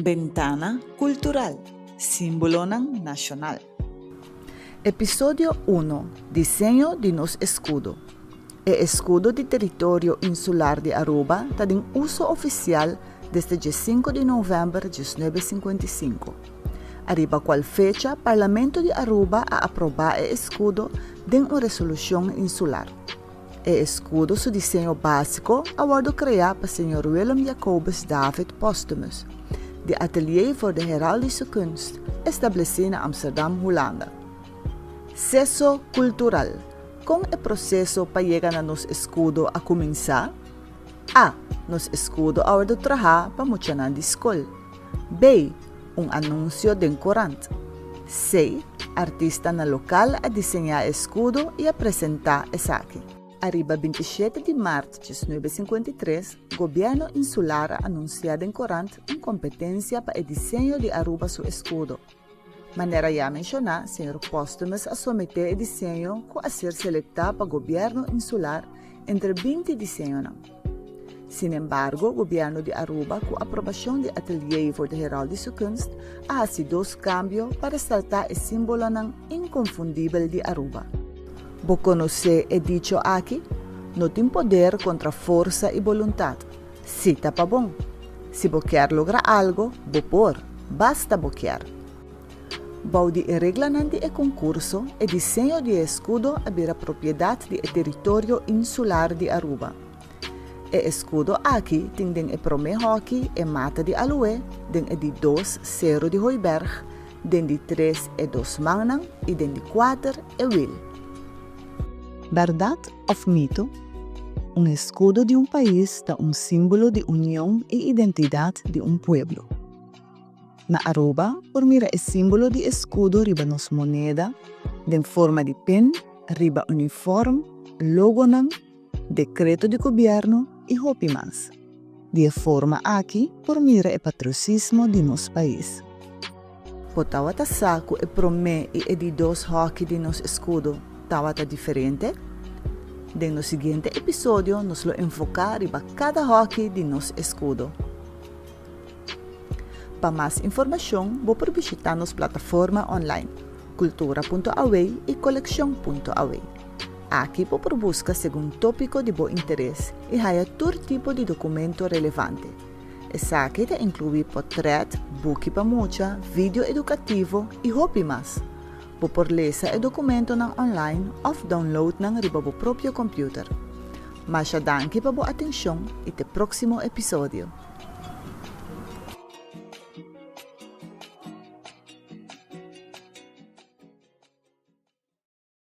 Bentana Cultural, Simbolonan Nacional. Episodio 1. Diseño de nos escudo. El escudo de territorio insular de Aruba está en uso oficial desde 5 de noviembre de 1955. Arriba cual fecha, Parlamento de Aruba ha aprobado el escudo de una resolución insular. El escudo, su diseño básico, ha sido creado por Sr. Willem Jacobus David Postumus, de Atelier voor de Heraldische Kunst, establecido en Amsterdam, Holanda. Cesso cultural. Com o processo para chegar a nosso escudo a começar? A. Nosso escudo a hora de trabalhar para motivar de escola. B. Anúncio de corante. C. Artista na local a desenhar escudo e apresentar essa aqui. Arriba 27 de março de 1953, o governo insular anunciado em corante uma competência para o desenho de Aruba seu escudo. Maneira já mencionar, Sr. Postumus a someter o desenho a ser selectado para o governo insular entre 20 desenhos. Sin embargo, o governo de Aruba, com a aprovação do Atelier voor de Heraldische Kunst, ha feito dois cambios para ressaltar o símbolo inconfundível de Aruba. Vou conhecer o dicho aqui? Não tem poder contra força e vontade. Se está para bom. Se você quer lograr algo, vou pôr. Basta você quer. Vou de reglamento e concurso, o desenho de escudo a propriedade do território insular de Aruba. O escudo aqui tem o prome hockey e mata de aloe, tem o de 2 cerro de Hoiberg, tem de 3 e 2 manang e tem de 4 e wil. Verdade ou mito? Um escudo de um país é um símbolo de união e identidade de um pueblo. Na Aruba, por Mira é símbolo de escudo riba nos moneda, em forma de pen, riba uniforme, logo nan, decreto de governo e hopi mais. De forma aqui, por Mira é patriotismo de nosso país. Potawa ta saco e prome e de 2 hockey de nos escudo. Tawa ta diferente? No siguiente episódio, nos lo enfocar riba cada hockey de nos escudo. Para mais informação, vou visitar nossa plataforma online, cultura.away e coleção.away. Aqui vou buscar segundo tópico de bom interesse e há todo tipo de documento relevante. Essa aqui inclui portrait, book para mucha, vídeo educativo e hobby mais. Vou por ler o documento online ou download na riba do próprio computer. Mas danke para a atenção e até o próximo episódio.